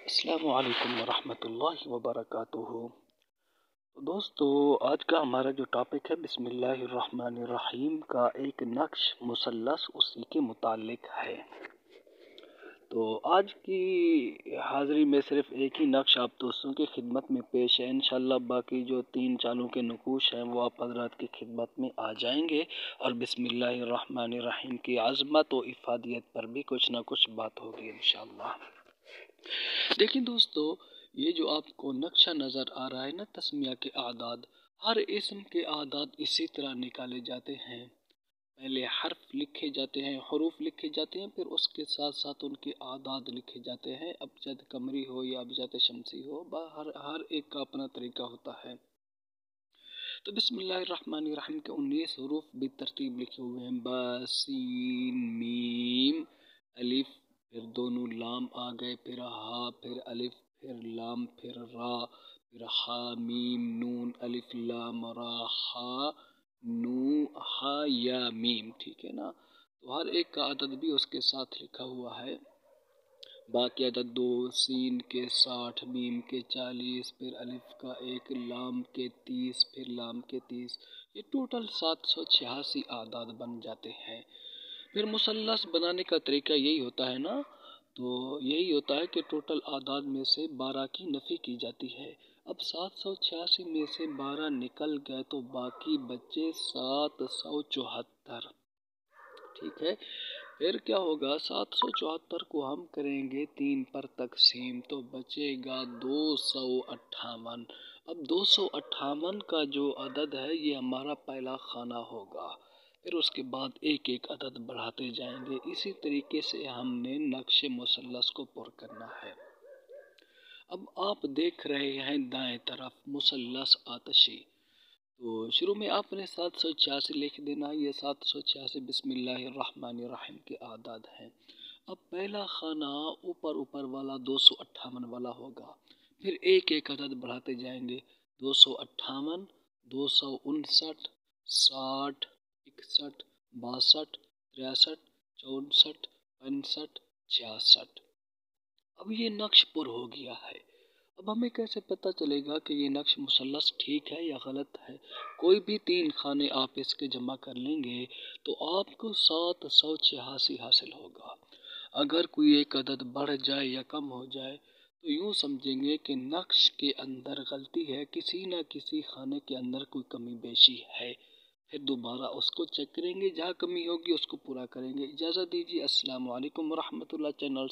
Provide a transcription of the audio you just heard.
السلام علیکم ورحمۃ اللہ وبرکاتہ۔ تو دوستو، آج کا ہمارا جو ٹاپک ہے بسم اللہ الرحمن الرحیم کا ایک نقش مثلث اسی کے متعلق ہے۔ تو آج کی حاضری میں صرف ایک ہی نقش آپ دوستوں کی خدمت میں پیش ہے۔ انشاءاللہ باقی جو 3 چالوں کے نقوش ہیں وہ آپ حضرات کی خدمت میں آ جائیں گے، اور بسم اللہ الرحمن الرحیم کی عظمت و افادیت پر بھی کچھ نہ کچھ بات ہوگی انشاءاللہ۔ دیکھیں دوستو، یہ جو آپ کو نقشہ نظر آ رہا ہے نا، تسمیہ کے اعداد، ہر اسم کے اعداد اسی طرح نکالے جاتے ہیں۔ پہلے حرف لکھے جاتے ہیں، حروف لکھے جاتے ہیں، پھر اس کے ساتھ ساتھ ان کے اعداد لکھے جاتے ہیں۔ ابجد قمری ہو یا ابجد شمسی ہو، ہر ایک کا اپنا طریقہ ہوتا ہے۔ تو بسم اللہ الرحمن الرحیم کے 19 حروف بھی ترتیب لکھے ہوئے ہیں: با، سین، میم، الف، پھر دونوں لام آ گئے، پھر ہا، پھر الف، پھر لام، پھر را، پھر ہا، میم، نون، الف، لام، را، ہا، نو، ہا یا میم، ٹھیک ہے نا۔ تو ہر ایک کا عدد بھی اس کے ساتھ لکھا ہوا ہے۔ با کے عدد 2، سین کے 60، میم کے 40، پھر الف کا 1، لام کے 30، پھر لام کے 30، یہ ٹوٹل 786 اعداد بن جاتے ہیں۔ پھر مثلث بنانے کا طریقہ یہی ہوتا ہے نا، تو یہی ہوتا ہے کہ ٹوٹل اعداد میں سے 12 کی نفی کی جاتی ہے۔ اب 786 میں سے 12 نکل گئے تو باقی بچے 774، ٹھیک ہے۔ پھر کیا ہوگا، 774 کو ہم کریں گے 3 پر تقسیم تو بچے گا 258۔ اب 258 کا جو عدد ہے یہ ہمارا پہلا خانہ ہوگا، پھر اس کے بعد ایک ایک عدد بڑھاتے جائیں گے۔ اسی طریقے سے ہم نے نقش مثلث کو پر کرنا ہے۔ اب آپ دیکھ رہے ہیں دائیں طرف مثلث آتشی، تو شروع میں آپ نے 786 لکھ دینا۔ یہ 786 بسم اللہ الرحمن الرحیم کے اعداد ہیں۔ اب پہلا خانہ اوپر والا 258 والا ہوگا، پھر ایک ایک عدد بڑھاتے جائیں گے: 258، 259، 60، 61، 62، 63، 64، 65، 66۔ اب یہ نقش پر ہو گیا ہے۔ اب ہمیں کیسے پتہ چلے گا کہ یہ نقش مثلث ٹھیک ہے یا غلط ہے؟ کوئی بھی 3 خانے آپ اس کے جمع کر لیں گے تو آپ کو 786 حاصل ہوگا۔ اگر کوئی ایک عدد بڑھ جائے یا کم ہو جائے تو یوں سمجھیں گے کہ نقش کے اندر غلطی ہے، کسی نہ کسی خانے کے اندر کوئی کمی بیشی ہے۔ پھر دوبارہ اس کو چیک کریں گے، جہاں کمی ہوگی اس کو پورا کریں گے۔ اجازت دیجیے، السلام علیکم ورحمۃ اللہ۔ چینل